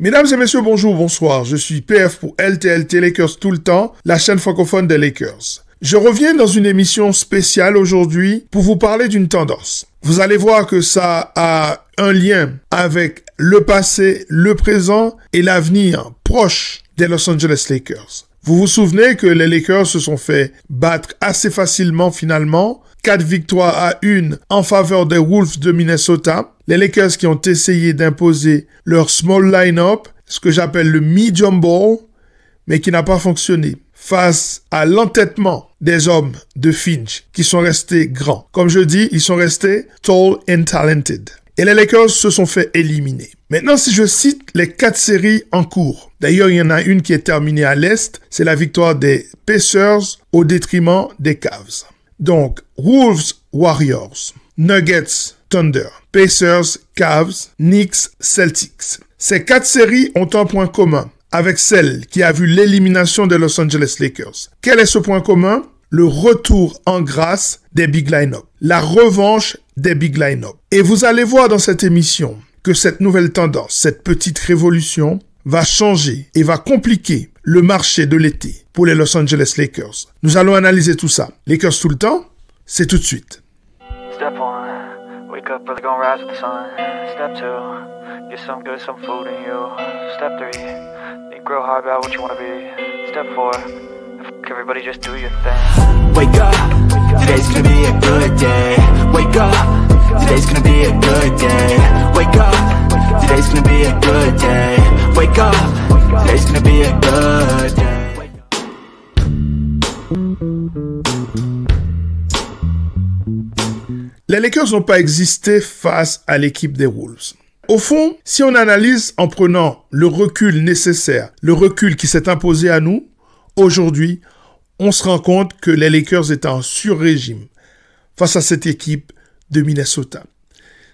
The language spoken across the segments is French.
Mesdames et messieurs, bonjour, bonsoir. Je suis PF pour LTLT Lakers tout le temps, la chaîne francophone des Lakers. Je reviens dans une émission spéciale aujourd'hui pour vous parler d'une tendance. Vous allez voir que ça a un lien avec le passé, le présent et l'avenir proche des Los Angeles Lakers. Vous vous souvenez que les Lakers se sont fait battre assez facilement finalement, 4 victoires à 1 en faveur des Wolves de Minnesota. Les Lakers qui ont essayé d'imposer leur small line-up, ce que j'appelle le medium ball, mais qui n'a pas fonctionné face à l'entêtement des hommes de Finch qui sont restés grands. Comme je dis, ils sont restés tall and talented. Et les Lakers se sont fait éliminer. Maintenant, si je cite les 4 séries en cours, d'ailleurs, il y en a une qui est terminée à l'Est, c'est la victoire des Pacers au détriment des Cavs. Donc, Wolves, Warriors, Nuggets, Thunder, Pacers, Cavs, Knicks, Celtics. Ces 4 séries ont un point commun avec celle qui a vu l'élimination des Los Angeles Lakers. Quel est ce point commun? Le retour en grâce des big line-up. La revanche des big line-up. Et vous allez voir dans cette émission que cette nouvelle tendance, cette petite révolution, va changer et va compliquer le marché de l'été pour les Los Angeles Lakers. Nous allons analyser tout ça. Lakers tout le temps, c'est tout de suite. Step 1, wake up early, gonna rise with the sun. Step 2, get some good, some food in you. Step 3, think real hard about what you wanna be. Step 4, everybody just do your thing. Wake up, today's gonna be a good day. Wake up, today's gonna be a good day. Wake up, today's gonna be a good day. Wake up, today's gonna be a good day. Les Lakers n'ont pas existé face à l'équipe des Wolves. Au fond, si on analyse en prenant le recul nécessaire, le recul qui s'est imposé à nous, aujourd'hui, on se rend compte que les Lakers étaient en sur-régime face à cette équipe de Minnesota.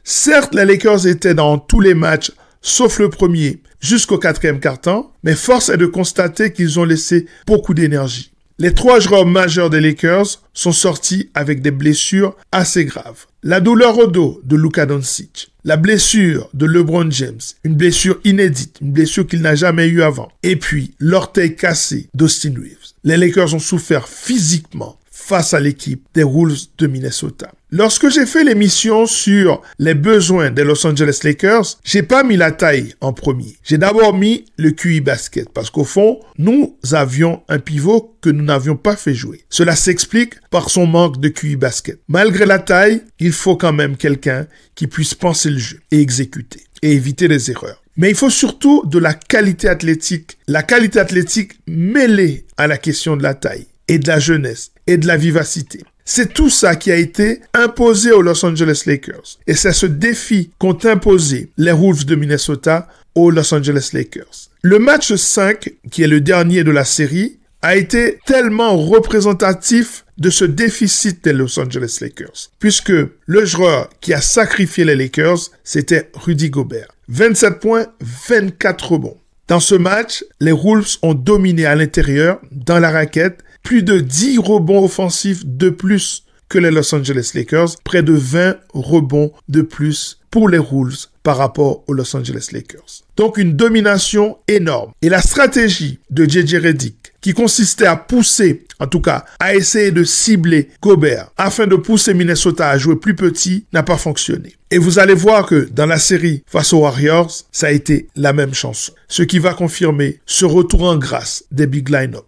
Certes, les Lakers étaient dans tous les matchs, sauf le premier, jusqu'au 4e quart-temps, mais force est de constater qu'ils ont laissé beaucoup d'énergie. Les 3 joueurs majeurs des Lakers sont sortis avec des blessures assez graves. La douleur au dos de Luka Doncic, la blessure de LeBron James, une blessure inédite, une blessure qu'il n'a jamais eue avant, et puis l'orteil cassé d'Austin Reeves. Les Lakers ont souffert physiquement face à l'équipe des Wolves de Minnesota. Lorsque j'ai fait l'émission sur les besoins des Los Angeles Lakers, j'ai pas mis la taille en premier. J'ai d'abord mis le QI basket parce qu'au fond, nous avions un pivot que nous n'avions pas fait jouer. Cela s'explique par son manque de QI basket. Malgré la taille, il faut quand même quelqu'un qui puisse penser le jeu et exécuter et éviter les erreurs. Mais il faut surtout de la qualité athlétique mêlée à la question de la taille et de la jeunesse et de la vivacité. C'est tout ça qui a été imposé aux Los Angeles Lakers. Et c'est ce défi qu'ont imposé les Wolves de Minnesota aux Los Angeles Lakers. Le match 5, qui est le dernier de la série, a été tellement représentatif de ce déficit des Los Angeles Lakers. Puisque le joueur qui a sacrifié les Lakers, c'était Rudy Gobert. 27 points, 24 rebonds. Dans ce match, les Wolves ont dominé à l'intérieur, dans la raquette, plus de 10 rebonds offensifs de plus que les Los Angeles Lakers, près de 20 rebonds de plus pour les Wolves par rapport aux Los Angeles Lakers. Donc une domination énorme. Et la stratégie de JJ Redick, qui consistait à pousser, en tout cas à essayer de cibler Gobert afin de pousser Minnesota à jouer plus petit, n'a pas fonctionné. Et vous allez voir que dans la série face aux Warriors, ça a été la même chanson. Ce qui va confirmer ce retour en grâce des big line-up.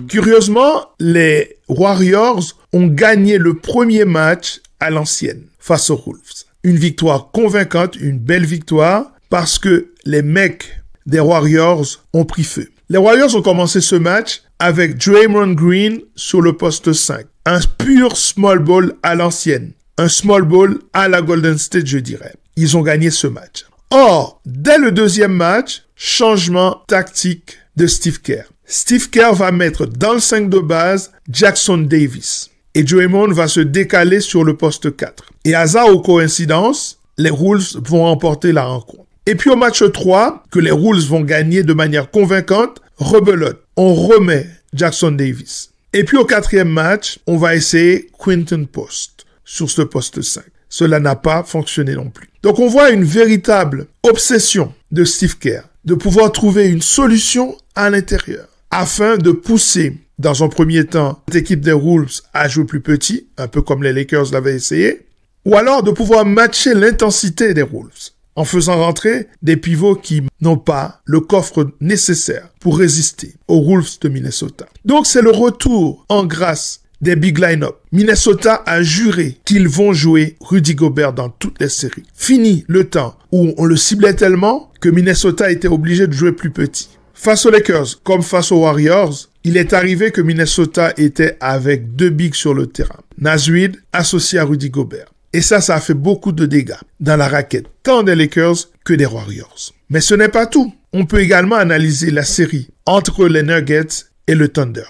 Curieusement, les Warriors ont gagné le premier match à l'ancienne face aux Wolves. Une victoire convaincante, une belle victoire, parce que les mecs des Warriors ont pris feu. Les Warriors ont commencé ce match avec Draymond Green sur le poste 5. Un pur small ball à l'ancienne. Un small ball à la Golden State, je dirais. Ils ont gagné ce match. Or, dès le deuxième match, changement tactique de Steve Kerr. Steve Kerr va mettre dans le 5 de base Jackson Davis. Et Draymond va se décaler sur le poste 4. Et hasard ou coïncidence, les Wolves vont remporter la rencontre. Et puis au match 3, que les Wolves vont gagner de manière convaincante, rebelote. On remet Jackson Davis. Et puis au 4e match, on va essayer Quinton Post sur ce poste 5. cela n'a pas fonctionné non plus. Donc on voit une véritable obsession de Steve Kerr de pouvoir trouver une solution à l'intérieur afin de pousser dans un premier temps cette équipe des Wolves à jouer plus petit, un peu comme les Lakers l'avaient essayé, ou alors de pouvoir matcher l'intensité des Wolves en faisant rentrer des pivots qui n'ont pas le coffre nécessaire pour résister aux Wolves de Minnesota. Donc c'est le retour en grâce des big line-up. Minnesota a juré qu'ils vont jouer Rudy Gobert dans toutes les séries. Fini le temps où on le ciblait tellement que Minnesota était obligé de jouer plus petit. Face aux Lakers, comme face aux Warriors, il est arrivé que Minnesota était avec 2 bigs sur le terrain. Naz Reid associé à Rudy Gobert. Et ça a fait beaucoup de dégâts dans la raquette, tant des Lakers que des Warriors. Mais ce n'est pas tout. On peut également analyser la série entre les Nuggets et le Thunder.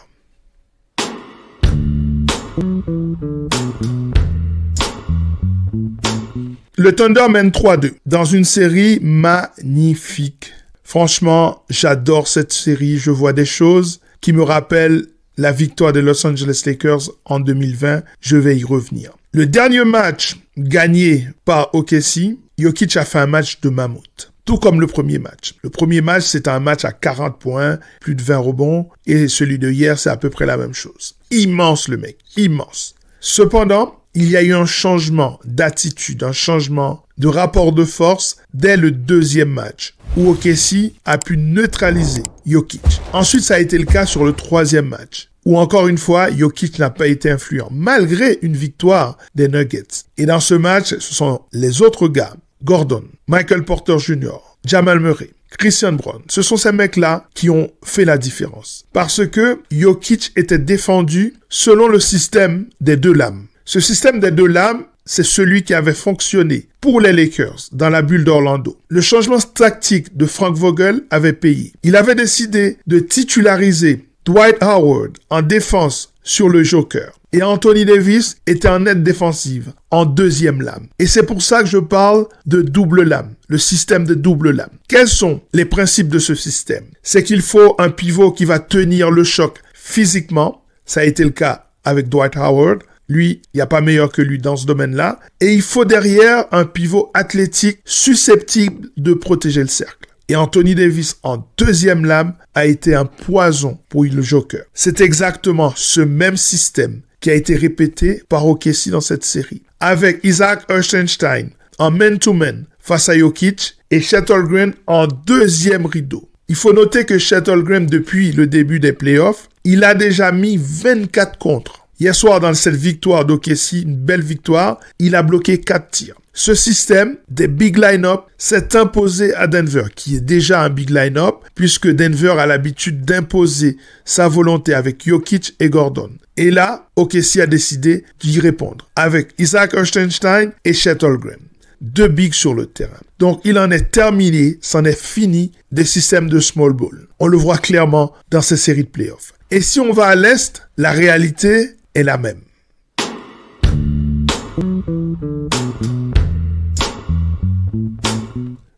Le Thunder mène 3-2 dans une série magnifique. Franchement, j'adore cette série. Je vois des choses qui me rappellent la victoire des Los Angeles Lakers en 2020. Je vais y revenir. Le dernier match gagné par OKC, Jokic a fait un match de mammouth. Tout comme le premier match. Le premier match, c'était un match à 40 points, plus de 20 rebonds. Et celui de hier, c'est à peu près la même chose. Immense le mec, immense. Cependant, il y a eu un changement d'attitude, un changement de rapport de force dès le deuxième match, où OKC a pu neutraliser Jokic. Ensuite, ça a été le cas sur le troisième match, où encore une fois, Jokic n'a pas été influent, malgré une victoire des Nuggets. Et dans ce match, ce sont les autres gars, Gordon, Michael Porter Jr., Jamal Murray, Christian Braun. Ce sont ces mecs-là qui ont fait la différence. Parce que Jokic était défendu selon le système des 2 lames. Ce système des 2 lames, c'est celui qui avait fonctionné pour les Lakers dans la bulle d'Orlando. Le changement tactique de Frank Vogel avait payé. Il avait décidé de titulariser Dwight Howard en défense sur le joker. Et Anthony Davis était en aide défensive, en deuxième lame. Et c'est pour ça que je parle de double lame, le système de double lame. Quels sont les principes de ce système? C'est qu'il faut un pivot qui va tenir le choc physiquement. Ça a été le cas avec Dwight Howard. Lui, il n'y a pas meilleur que lui dans ce domaine-là. Et il faut derrière un pivot athlétique susceptible de protéger le cercle. Et Anthony Davis, en deuxième lame, a été un poison pour le joker. C'est exactement ce même système qui a été répété par OKC dans cette série. Avec Isaac Hartenstein en man-to-man face à Jokic et Chet Holmgren en deuxième rideau. Il faut noter que Chet Holmgren, depuis le début des playoffs, il a déjà mis 24 contres. Hier soir, dans cette victoire d'OKC, une belle victoire, il a bloqué 4 tirs. Ce système des big line-up s'est imposé à Denver, qui est déjà un big line-up, puisque Denver a l'habitude d'imposer sa volonté avec Jokic et Gordon. Et là, OKC a décidé d'y répondre, avec Isaac Hartenstein et Chet Holmgren. 2 bigs sur le terrain. Donc, il en est terminé, c'en est fini des systèmes de small ball. On le voit clairement dans ces séries de playoffs. Et si on va à l'Est, la réalité est la même.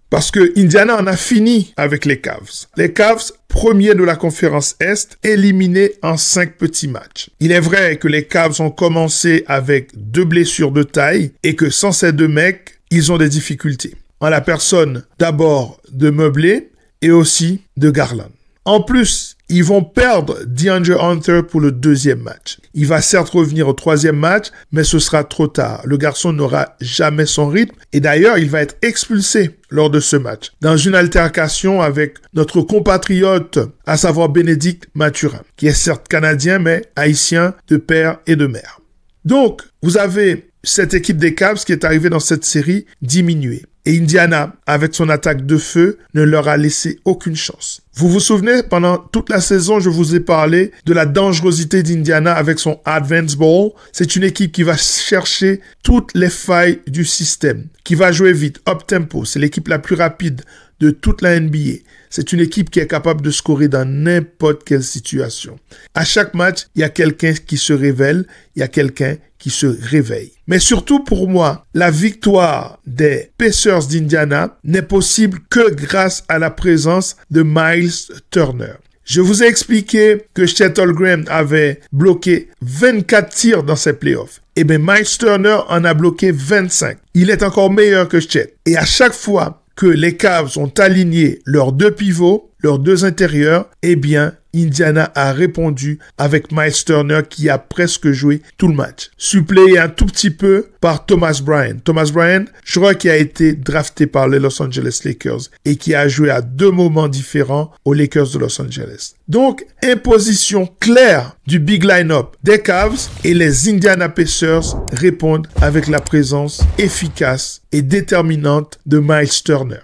Parce que Indiana en a fini avec les Cavs. Les Cavs, premiers de la conférence Est, éliminés en 5 petits matchs. Il est vrai que les Cavs ont commencé avec 2 blessures de taille et que sans ces 2 mecs, ils ont des difficultés. En la personne d'abord de Mobley et aussi de Garland. En plus, ils vont perdre DeAndre Hunter pour le 2e match. Il va certes revenir au 3e match, mais ce sera trop tard. Le garçon n'aura jamais son rythme et d'ailleurs, il va être expulsé lors de ce match dans une altercation avec notre compatriote, à savoir Bénédicte Mathurin, qui est certes canadien, mais haïtien de père et de mère. Donc, vous avez cette équipe des Cavs qui est arrivée dans cette série diminuée. Et Indiana, avec son attaque de feu, ne leur a laissé aucune chance. Vous vous souvenez, pendant toute la saison, je vous ai parlé de la dangerosité d'Indiana avec son Advance Ball. C'est une équipe qui va chercher toutes les failles du système, qui va jouer vite, up-tempo. C'est l'équipe la plus rapide de toute la NBA. C'est une équipe qui est capable de scorer dans n'importe quelle situation. À chaque match, il y a quelqu'un qui se révèle, il y a quelqu'un qui se réveille. Mais surtout pour moi, la victoire des Pacers d'Indiana n'est possible que grâce à la présence de Miles Turner. Je vous ai expliqué que Chet Holmgren avait bloqué 24 tirs dans ses playoffs. eh bien Miles Turner en a bloqué 25. Il est encore meilleur que Chet. Et à chaque fois que les Cavs ont aligné leurs 2 pivots, leurs 2 intérieurs, eh bien, Indiana a répondu avec Miles Turner qui a presque joué tout le match. Suppléé un tout petit peu par Thomas Bryant. Thomas Bryant, je crois qu'il a été drafté par les Los Angeles Lakers et qui a joué à 2 moments différents aux Lakers de Los Angeles. Donc, imposition claire du big line-up des Cavs et les Indiana Pacers répondent avec la présence efficace et déterminante de Miles Turner.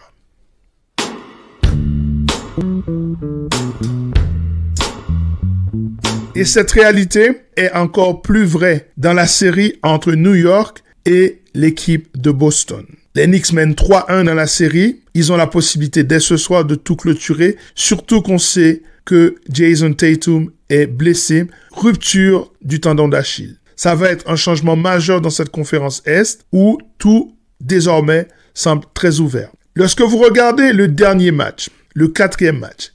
Et cette réalité est encore plus vraie dans la série entre New York et l'équipe de Boston. Les Knicks mènent 3-1 dans la série. Ils ont la possibilité dès ce soir de tout clôturer, surtout qu'on sait que Jason Tatum est blessé, rupture du tendon d'Achille. Ça va être un changement majeur dans cette conférence Est où tout, désormais, semble très ouvert. Lorsque vous regardez le dernier match, le 4e match,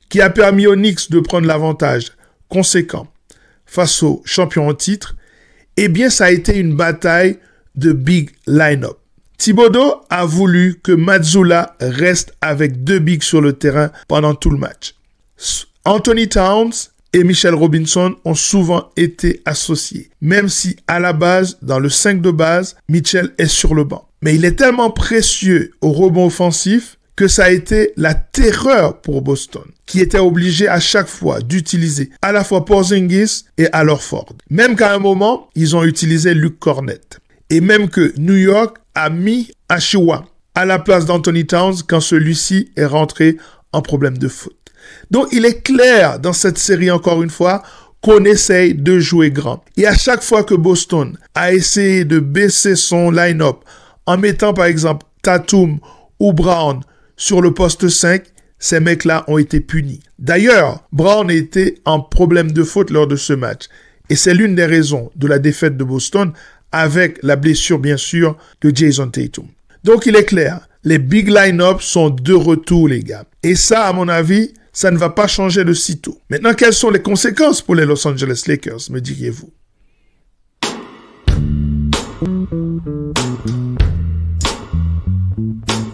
qui a permis aux Knicks de prendre l'avantage conséquent face aux champions en titre, eh bien, ça a été une bataille de big line-up. Thibodeau a voulu que Mazzulla reste avec 2 bigs sur le terrain pendant tout le match. Anthony Towns et Mitchell Robinson ont souvent été associés, même si à la base, dans le 5 de base, Mitchell est sur le banc. Mais il est tellement précieux au rebond offensif que ça a été la terreur pour Boston, qui était obligé à chaque fois d'utiliser à la fois Porzingis et Al Horford. Même qu'à un moment, ils ont utilisé Luke Kornet. Et même que New York a mis Achiuwa à la place d'Anthony Towns quand celui-ci est rentré en problème de foot. Donc, il est clair dans cette série, encore une fois, qu'on essaye de jouer grand. Et à chaque fois que Boston a essayé de baisser son line-up en mettant, par exemple, Tatum ou Brown sur le poste 5, ces mecs-là ont été punis. D'ailleurs, Brown était en problème de faute lors de ce match. Et c'est l'une des raisons de la défaite de Boston avec la blessure, bien sûr, de Jason Tatum. Donc, il est clair, les big line-up sont de retour, les gars. Et ça, à mon avis, ça ne va pas changer de sitôt. Maintenant, quelles sont les conséquences pour les Los Angeles Lakers, me diriez-vous?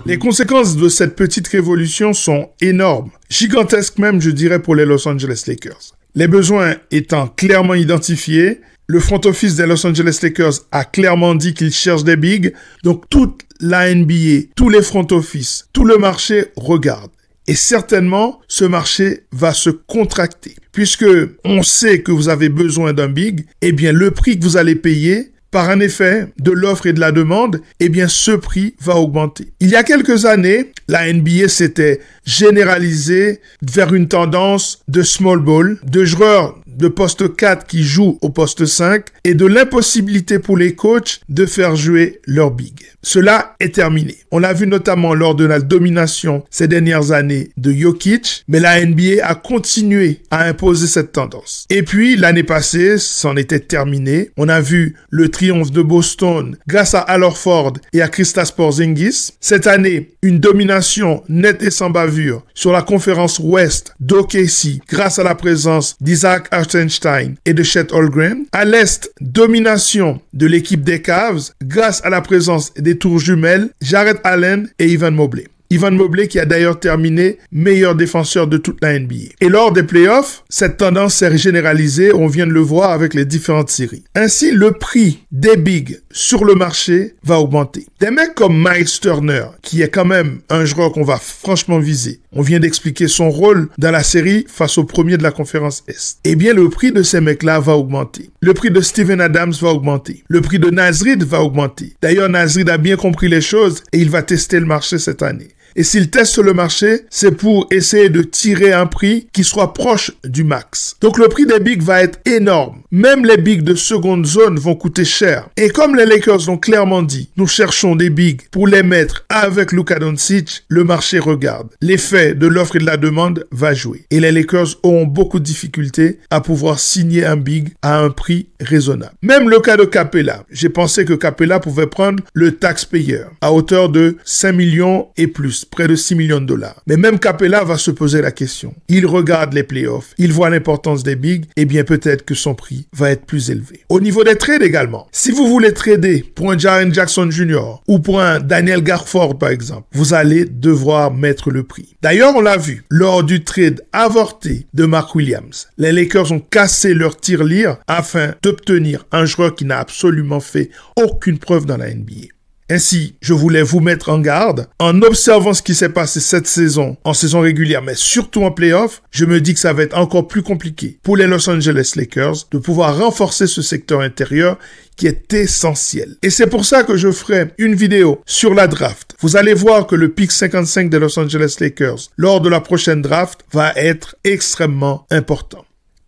Les conséquences de cette petite révolution sont énormes, gigantesques même, je dirais, pour les Los Angeles Lakers. Les besoins étant clairement identifiés, le front office des Los Angeles Lakers a clairement dit qu'il cherche des bigs, donc toute la NBA, tous les front office, tout le marché regarde. Et certainement, ce marché va se contracter. Puisque on sait que vous avez besoin d'un big, eh bien, le prix que vous allez payer, par un effet de l'offre et de la demande, eh bien, ce prix va augmenter. Il y a quelques années, la NBA s'était généralisée vers une tendance de small ball, de joueurs de poste 4 qui jouent au poste 5 et de l'impossibilité pour les coachs de faire jouer leur big. Cela est terminé. On l'a vu notamment lors de la domination ces dernières années de Jokic, mais la NBA a continué à imposer cette tendance. Et puis, l'année passée, c'en était terminé. On a vu le triomphe de Boston grâce à Al Horford et à Kristaps Porzingis. Cette année, une domination nette et sans bavure sur la conférence Ouest d'OKC grâce à la présence d'Isaac Hartenstein et de Chet Holmgren. À l'Est, domination de l'équipe des Cavs grâce à la présence des tours jumelles Jarrett Allen et Evan Mobley. Evan Mobley qui a d'ailleurs terminé meilleur défenseur de toute la NBA. Et lors des playoffs, cette tendance s'est généralisée, on vient de le voir avec les différentes séries. Ainsi, le prix des bigs sur le marché va augmenter. Des mecs comme Miles Turner, qui est quand même un joueur qu'on va franchement viser, on vient d'expliquer son rôle dans la série face au premier de la conférence Est. Eh bien, le prix de ces mecs-là va augmenter. Le prix de Steven Adams va augmenter. Le prix de Naz Reid va augmenter. D'ailleurs, Naz Reid a bien compris les choses et il va tester le marché cette année. Et s'il teste le marché, c'est pour essayer de tirer un prix qui soit proche du max. Donc le prix des bigs va être énorme. Même les bigs de seconde zone vont coûter cher. Et comme les Lakers l'ont clairement dit, nous cherchons des bigs pour les mettre avec Luka Doncic, le marché regarde. L'effet de l'offre et de la demande va jouer. Et les Lakers auront beaucoup de difficultés à pouvoir signer un big à un prix raisonnable. Même le cas de Capella. J'ai pensé que Capella pouvait prendre le taxpayer à hauteur de 5 millions et plus. près de 6 millions de dollars. Mais même Capella va se poser la question. Il regarde les playoffs, il voit l'importance des bigs, et bien peut-être que son prix va être plus élevé. Au niveau des trades également, si vous voulez trader pour un Jaren Jackson Jr. ou pour un Daniel Gafford par exemple, vous allez devoir mettre le prix. D'ailleurs, on l'a vu, lors du trade avorté de Mark Williams, les Lakers ont cassé leur tirelire afin d'obtenir un joueur qui n'a absolument fait aucune preuve dans la NBA. Ainsi, je voulais vous mettre en garde. En observant ce qui s'est passé cette saison, en saison régulière, mais surtout en playoff, je me dis que ça va être encore plus compliqué pour les Los Angeles Lakers de pouvoir renforcer ce secteur intérieur qui est essentiel. Et c'est pour ça que je ferai une vidéo sur la draft. Vous allez voir que le pick 55 des Los Angeles Lakers lors de la prochaine draft va être extrêmement important.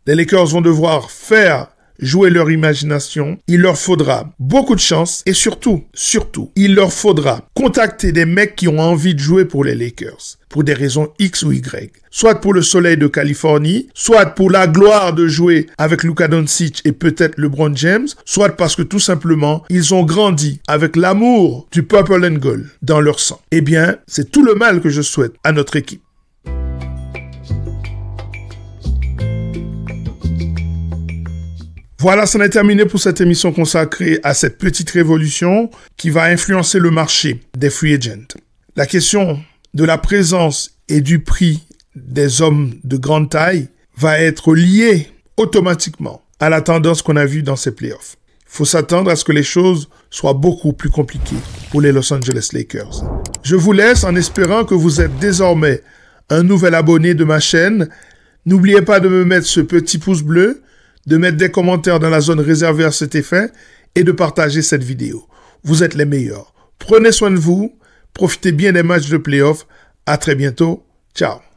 Les Lakers vont devoir faire jouer leur imagination, il leur faudra beaucoup de chance et surtout, il leur faudra contacter des mecs qui ont envie de jouer pour les Lakers, pour des raisons X ou Y. Soit pour le soleil de Californie, soit pour la gloire de jouer avec Luka Doncic et peut-être LeBron James, soit parce que tout simplement, ils ont grandi avec l'amour du purple and gold dans leur sang. Eh bien, c'est tout le mal que je souhaite à notre équipe. Voilà, c'en est terminé pour cette émission consacrée à cette petite révolution qui va influencer le marché des free agents. La question de la présence et du prix des hommes de grande taille va être liée automatiquement à la tendance qu'on a vue dans ces playoffs. Il faut s'attendre à ce que les choses soient beaucoup plus compliquées pour les Los Angeles Lakers. Je vous laisse en espérant que vous êtes désormais un nouvel abonné de ma chaîne. N'oubliez pas de me mettre ce petit pouce bleu, de mettre des commentaires dans la zone réservée à cet effet et de partager cette vidéo. Vous êtes les meilleurs. Prenez soin de vous, profitez bien des matchs de playoff. À très bientôt. Ciao.